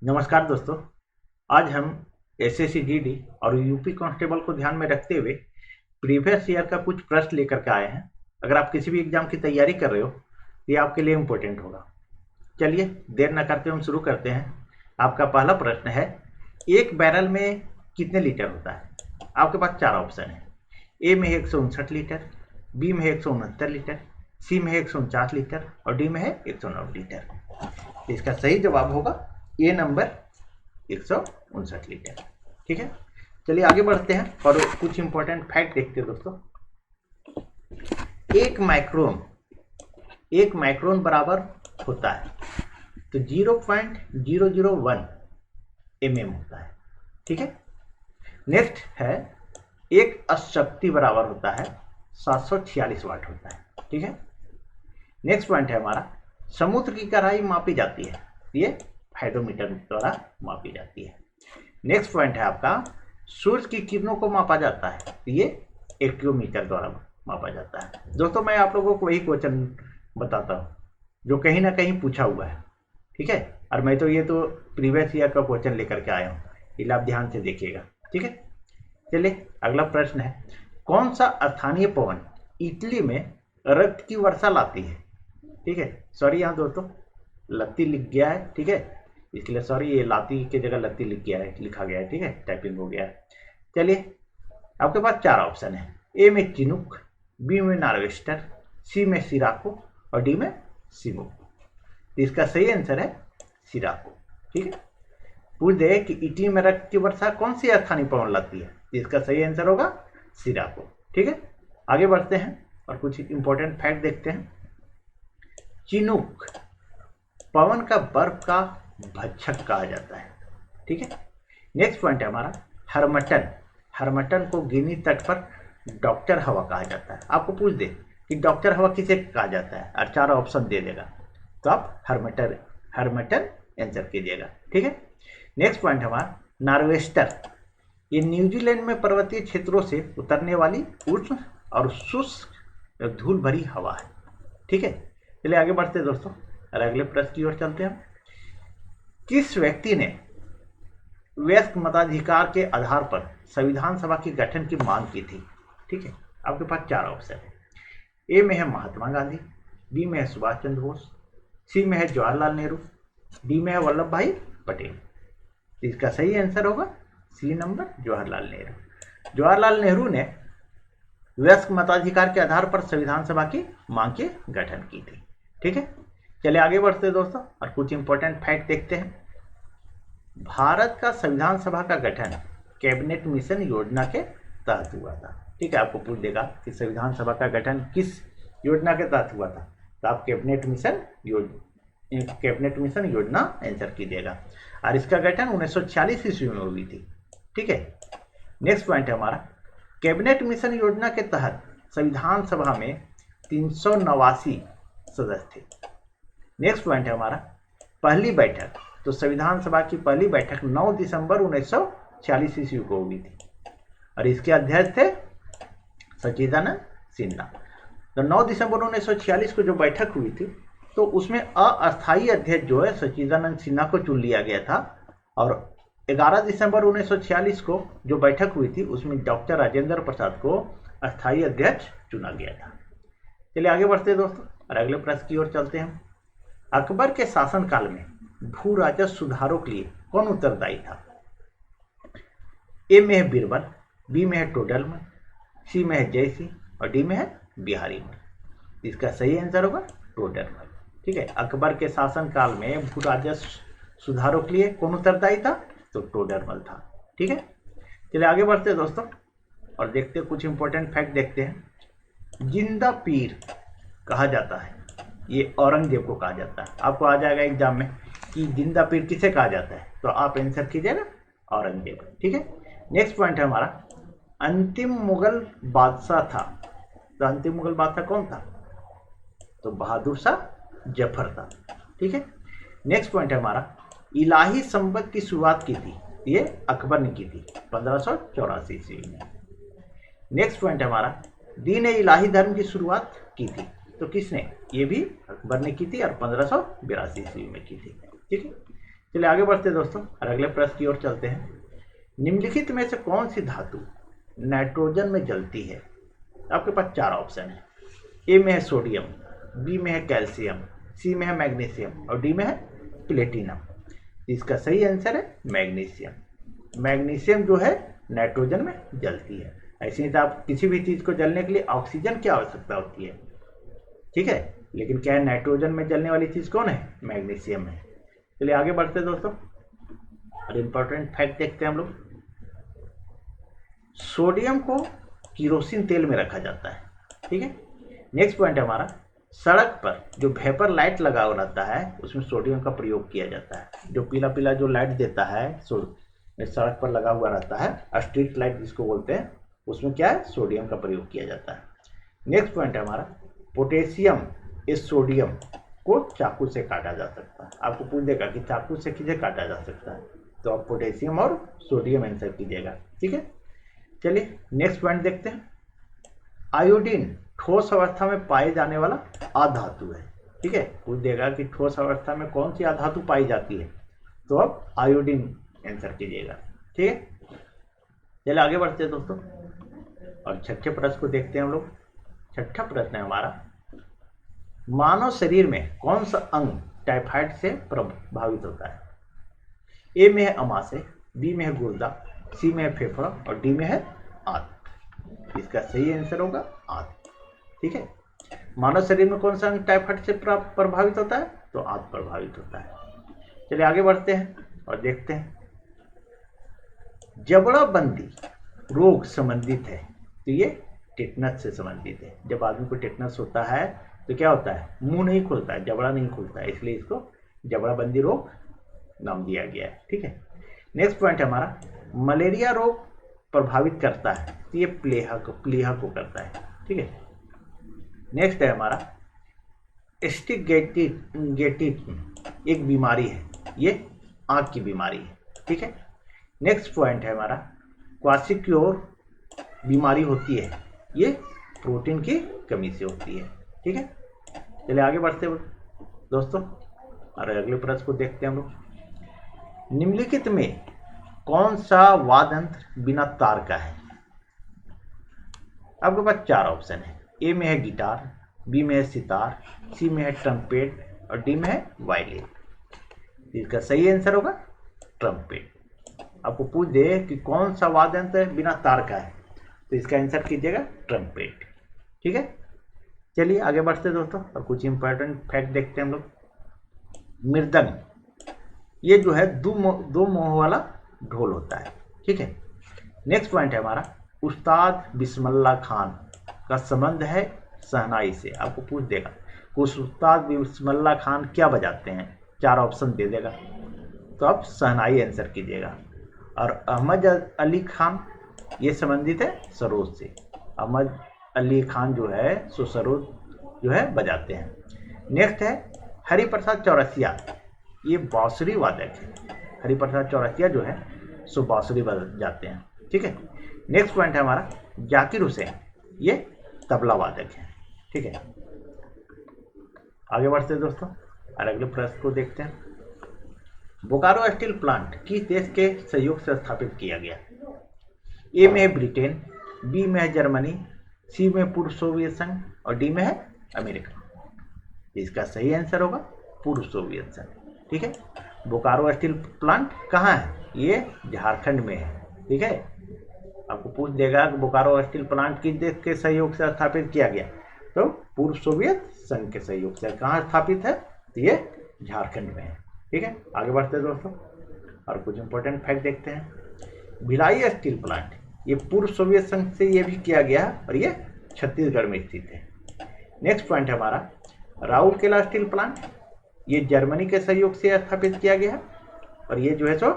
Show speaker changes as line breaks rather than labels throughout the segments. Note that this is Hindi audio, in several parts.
नमस्कार दोस्तों। आज हम एसएससी जीडी और यूपी कांस्टेबल को ध्यान में रखते हुए प्रीवियस ईयर का कुछ प्रश्न लेकर के आए हैं। अगर आप किसी भी एग्जाम की तैयारी कर रहे हो तो ये आपके लिए इम्पोर्टेंट होगा। चलिए देर न करते हम शुरू करते हैं। आपका पहला प्रश्न है, एक बैरल में कितने लीटर होता है? आपके पास चार ऑप्शन है। ए में है 159 लीटर, बी में है 169 लीटर, सी में है 149 लीटर और डी में है 109 लीटर। इसका सही जवाब होगा ए नंबर 159 लीटर। ठीक है, चलिए आगे बढ़ते हैं और कुछ इंपॉर्टेंट फैक्ट देखते हैं दोस्तों। एक माइक्रोन बराबर होता है तो 0.001 mm होता है। ठीक है, नेक्स्ट है, एक अशक्ति बराबर होता है 746 वाट होता है। ठीक है, नेक्स्ट पॉइंट है हमारा, समुद्र की गहराई मापी जाती है, ये हाइड्रोमीटर द्वारा मापी जाती है। नेक्स्ट पॉइंट है आपका, सूर्य की किरणों को मापा जाता है, ये एक्यूमीटर द्वारा मापा जाता है। दोस्तों मैं आप लोगों को वही क्वेश्चन बताता हूँ जो कहीं ना कहीं पूछा हुआ है। ठीक है, और मैं तो ये तो प्रीवियस ईयर का क्वेश्चन लेकर के आया हूँ, इसलिए आप ध्यान से देखिएगा। ठीक है, चलिए अगला प्रश्न है, कौन सा स्थानीय पवन इटली में रक्त की वर्षा लाती है? ठीक है, सॉरी यहाँ दोस्तों लत्ती लिख गया है। ठीक है, इसलिए सॉरी, ये लाती की जगह लत्ती लिखा गया है। ठीक है, टाइपिंग हो गया है। चलिए आपके पास चार ऑप्शन है। ए में चिनुक, बी में नार्वेस्टर, सी में सिराको और डी में सिमुक। इसका सही आंसर है सिराको। ठीक है, पूछ दे कि इटली में रक्त की वर्षा कौन सी स्थानीय पवन लाती है, इसका सही आंसर होगा सिराको। ठीक है, आगे बढ़ते हैं और कुछ इंपॉर्टेंट फैक्ट देखते हैं। चिनुक पवन का बर्फ का भक्षक कहा जाता है। ठीक है, नेक्स्ट पॉइंट है हमारा, हरमटन को गिनी तट पर डॉक्टर हवा कहा जाता है। आपको पूछ दे कि डॉक्टर हवा किसे कहा जाता है और चार ऑप्शन दे देगा तो आप हरमटन आंसर कीजिएगा। ठीक है, नेक्स्ट पॉइंट हमारा, नार्वेस्टर ये न्यूजीलैंड में पर्वतीय क्षेत्रों से उतरने वाली उष्ण और शुष्क धूल भरी हवा है। ठीक है, चलिए आगे बढ़ते हैं दोस्तों और अगले प्रश्न की ओर चलते हैं। किस व्यक्ति ने वयस्क मताधिकार के आधार पर संविधान सभा के गठन की मांग की थी? ठीक है, आपके पास चार ऑप्शन है। ए में है महात्मा गांधी, बी में है सुभाष चंद्र बोस, सी में है जवाहरलाल नेहरू, डी में है वल्लभ भाई पटेल। इसका सही आंसर होगा सी नंबर जवाहरलाल नेहरू। जवाहरलाल नेहरू ने वयस्क मताधिकार के आधार पर संविधान सभा की मांग के गठन की थी। ठीक है, चलिए आगे बढ़ते हैं दोस्तों और कुछ इंपॉर्टेंट फैक्ट देखते हैं। भारत का संविधान सभा का गठन कैबिनेट मिशन योजना के तहत हुआ था। ठीक है, आपको पूछ देगा कि संविधान सभा का गठन किस योजना के तहत हुआ था, तो आप कैबिनेट मिशन योजना आंसर कीजिएगा और इसका गठन 1946 ईस्वी में हुई थी। ठीक है, नेक्स्ट पॉइंट है हमारा, कैबिनेट मिशन योजना के तहत संविधान सभा में 389 सदस्य थे। नेक्स्ट पॉइंट है हमारा, पहली बैठक, तो संविधान सभा की पहली बैठक 9 दिसंबर 1946 ईस्वी को हुई थी और इसके अध्यक्ष थे सच्चिदानंद सिन्हा। तो 9 दिसंबर 1946 को जो बैठक हुई थी तो उसमें अस्थायी अध्यक्ष जो है सच्चिदानंद सिन्हा को चुन लिया गया था और 11 दिसंबर 1946 को जो बैठक हुई थी उसमें डॉक्टर राजेंद्र प्रसाद को अस्थायी अध्यक्ष चुना गया था। चलिए आगे बढ़ते हैं दोस्तों और अगले प्रश्न की ओर चलते हैं। अकबर के शासनकाल में भू राजस्व सुधारों के लिए कौन उत्तरदायी था? ए में है बीरबल, बी में है टोडरमल, सी में है जयसिंह और डी में है बिहारीमल। इसका सही आंसर होगा टोडरमल। ठीक है, अकबर के शासनकाल में भू राजस्व सुधारों के लिए कौन उत्तरदायी था, तो टोडरमल था। ठीक है, चलिए आगे बढ़ते हैं दोस्तों और देखते हैं कुछ इंपॉर्टेंट फैक्ट देखते हैं। जिंदा पीर कहा जाता है, ये औरंगजेब को कहा जाता है। आपको आ जाएगा एग्जाम में कि जिंदा पीर किसे कहा जाता है, तो आप आंसर कीजिएगा औरंगजेब। ठीक है, नेक्स्ट पॉइंट है हमारा, अंतिम मुगल बादशाह था, तो अंतिम मुगल बादशाह कौन था, तो बहादुर शाह जफर था। ठीक है, नेक्स्ट पॉइंट है हमारा, इलाही संवत की शुरुआत की थी, ये अकबर ने की थी 1584 ईस्वी में। नेक्स्ट पॉइंट है हमारा, दीन इलाही धर्म की शुरुआत की थी, तो किसने, ये भी अकबर ने की थी और 1582 ईस्वी में की थी। ठीक है, चलिए आगे बढ़ते हैं दोस्तों और अगले प्रश्न की ओर चलते हैं। निम्नलिखित में से कौन सी धातु नाइट्रोजन में जलती है? आपके पास 4 ऑप्शन है। ए में है सोडियम, बी में है कैल्शियम, सी में है मैग्नीशियम और डी में है प्लेटिनम। इसका सही आंसर है मैग्नीशियम। मैग्नीशियम जो है नाइट्रोजन में जलती है। ऐसे ही तो आप किसी भी चीज़ को जलने के लिए ऑक्सीजन की आवश्यकता होती है, ठीक है, लेकिन क्या है, नाइट्रोजन में जलने वाली चीज़ कौन है? मैग्नीशियम है। चलिए आगे बढ़ते हैं दोस्तों और इम्पोर्टेंट फैक्ट देखते हैं हम लोग। सोडियम को किरोसिन तेल में रखा जाता है, ठीक है। नेक्स्ट पॉइंट है हमारा, सड़क पर जो वेपर लाइट लगा हुआ रहता है उसमें सोडियम का प्रयोग किया जाता है। जो पीला पीला जो लाइट देता है सड़क पर लगा हुआ रहता है, स्ट्रीट लाइट जिसको बोलते हैं, उसमें क्या है? सोडियम का प्रयोग किया जाता है। नेक्स्ट पॉइंट है हमारा, पोटेशियम इस सोडियम को चाकू से काटा जा सकता है। आपको पूछ देगा कि चाकू से किसे काटा जा सकता है, तो आप पोटेशियम और सोडियम आंसर कीजिएगा, ठीक है। चलिए नेक्स्ट पॉइंट देखते हैं। आयोडीन ठोस अवस्था में पाए जाने वाला अधातु है, ठीक है। पूछ देगा कि ठोस अवस्था में कौन सी अधातु पाई जाती है, तो आप आयोडीन आंसर कीजिएगा, ठीक है। चलिए आगे बढ़ते हैं दोस्तों और छठे प्रश्न को देखते हैं हम लोग। छठा प्रश्न है हमारा, मानव शरीर में कौन सा अंग टाइफाइड से प्रभावित होता है? ए में है अमाशय, बी में है गुर्दा, सी में है फेफड़ा और डी में है आंत। इसका सही आंसर होगा आंत, ठीक है। मानव शरीर में कौन सा अंग टाइफाइड से प्रभावित होता है? तो आंत प्रभावित होता है। चलिए आगे बढ़ते हैं और देखते हैं। जबड़ाबंदी रोग संबंधित है, तो ये टेटनस से संबंधित है। जब आदमी को टेटनस होता है तो क्या होता है? मुंह नहीं खुलता है, जबड़ा नहीं खुलता है, इसलिए इसको जबड़ाबंदी रोग नाम दिया गया है, ठीक है। नेक्स्ट पॉइंट है हमारा, मलेरिया रोग प्रभावित करता है, तो ये प्लीहा को करता है, ठीक है। नेक्स्ट है हमारा, एस्टिगेटिस एक बीमारी है, ये आंख की बीमारी है, ठीक है। नेक्स्ट पॉइंट है हमारा, क्वासिक्योर बीमारी होती है, ये प्रोटीन की कमी से होती है, ठीक है। चलिए आगे बढ़ते हैं दोस्तों और अगले प्रश्न को देखते हैं हम लोग। निम्नलिखित में कौन सा वाद्ययंत्र बिना तार का है? आपके पास 4 ऑप्शन है। ए में है गिटार, बी में है सितार, सी में है ट्रम्पेट और डी में है वायलिन। इसका सही आंसर होगा ट्रम्पेट। आपको पूछ दे कि कौन सा वाद्ययंत्र बिना तार का है, तो इसका आंसर कीजिएगा ट्रम्पेट, ठीक है। चलिए आगे बढ़ते हैं दोस्तों और कुछ इंपॉर्टेंट फैक्ट देखते हैं हम लोग। मृदंग ये जो है दो मुंह वाला ढोल होता है, ठीक है। नेक्स्ट पॉइंट है हमारा, उस्ताद बिस्मिल्लाह खान का संबंध है शहनाई से। आपको पूछ देगा कि उस्ताद बिस्मिल्लाह खान क्या बजाते हैं, 4 ऑप्शन दे देगा, तो आप शहनाई आंसर कीजिएगा। और अहमद अली खान ये संबंधित है सरोद से। अहमद अली खान जो है सो सरोद जो है बजाते हैं। नेक्स्ट है हरिप्रसाद चौरसिया, ये बांसुरी वादक है। हरिप्रसाद चौरसिया जो है सो बांसुरी बजाते हैं, ठीक है। नेक्स्ट पॉइंट है हमारा, जाकिर हुसैन ये तबला वादक है, ठीक है। आगे बढ़ते हैं दोस्तों और अगले प्रश्न को देखते हैं। बोकारो स्टील प्लांट किस देश के सहयोग से स्थापित किया गया? ए में है ब्रिटेन, बी में है जर्मनी, सी में पूर्व सोवियत संघ और डी में है अमेरिका। इसका सही आंसर होगा पूर्व सोवियत संघ, ठीक है। बोकारो स्टील प्लांट कहाँ है? ये झारखंड में है, ठीक है। आपको पूछ देगा कि बोकारो स्टील प्लांट किस देश के सहयोग से स्थापित किया गया, तो पूर्व सोवियत संघ के सहयोग से। कहाँ स्थापित है? तो ये झारखंड में है, ठीक है। आगे बढ़ते हैं दोस्तों और कुछ इंपॉर्टेंट फैक्ट देखते हैं। भिलाई स्टील प्लांट ये पूर्व सोवियत संघ से ये भी किया गया और ये छत्तीसगढ़ में स्थित है। नेक्स्ट पॉइंट है हमारा, राउरकेला स्टील प्लांट ये जर्मनी के सहयोग से स्थापित किया गया और ये जो है सो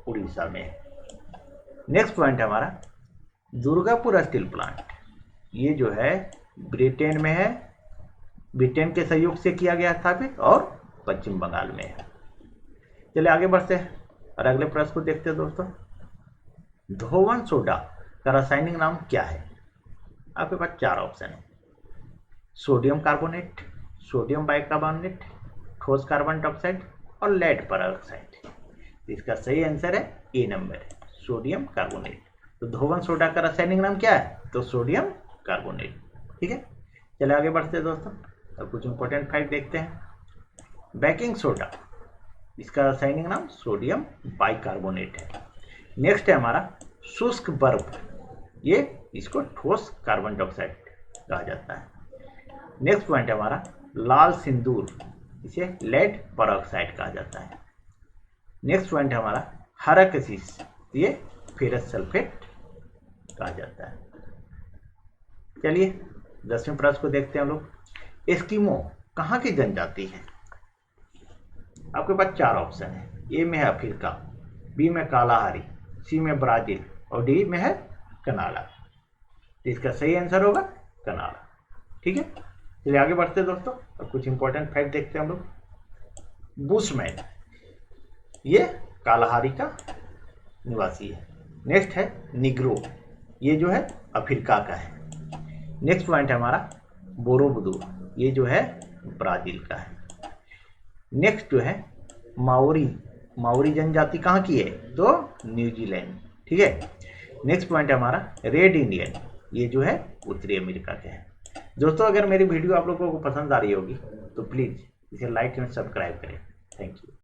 उड़ीसा में है। नेक्स्ट पॉइंट है हमारा, दुर्गापुर स्टील प्लांट ये जो है ब्रिटेन में है, ब्रिटेन के सहयोग से किया गया स्थापित और पश्चिम बंगाल में है। चलिए आगे बढ़ते हैं और अगले प्रश्न को देखते हैं दोस्तों। धोवन सोडा का रासायनिक नाम क्या है? आपके पास 4 ऑप्शन है। सोडियम कार्बोनेट, सोडियम बाइकार्बोनेट, ठोस कार्बन डाइऑक्साइड और लेड पर ऑक्साइड। तो इसका सही आंसर है ए नंबर है, सोडियम कार्बोनेट। तो धोवन सोडा का रासायनिक नाम क्या है? तो सोडियम कार्बोनेट। ठीक है, चलिए आगे बढ़ते हैं दोस्तों। अब कुछ इंपॉर्टेंट फैक्ट देखते हैं। बेकिंग सोडा, इसका रासायनिक नाम सोडियम बाइकार्बोनेट है। नेक्स्ट है हमारा शुष्क बर्फ, ये इसको ठोस कार्बन डाइऑक्साइड कहा जाता है। नेक्स्ट पॉइंट है हमारा लाल सिंदूर, इसे लेड परऑक्साइड कहा जाता है। नेक्स्ट पॉइंट है हमारा हरा कशिश, ये फेरस सल्फेट कहा जाता है। चलिए 10वें प्रश्न को देखते हैं हम लोग। एस्किमो कहाँ की जनजाति है? आपके पास 4 ऑप्शन है। ए में है अफ्रीका, बी में कालाहारी, सी में ब्राजील और डी में है कनाडा। तो इसका सही आंसर होगा कनाडा। ठीक है, चलिए आगे बढ़ते हैं दोस्तों। अब कुछ इंपॉर्टेंट फैक्ट देखते हैं हम लोग। बुशमैन, ये कालाहारी का निवासी है। नेक्स्ट है निग्रो, ये जो है अफ्रीका का है। नेक्स्ट पॉइंट है हमारा बोरोबुदूर, ये जो है ब्राजील का है। नेक्स्ट जो है माओरी, माओरी जनजाति कहाँ की है? तो न्यूजीलैंड। ठीक है, नेक्स्ट पॉइंट है हमारा रेड इंडियन, ये जो है उत्तरी अमेरिका के है। दोस्तों अगर मेरी वीडियो आप लोगों को पसंद आ रही होगी तो प्लीज़ इसे लाइक एंड सब्सक्राइब करें। Thank you.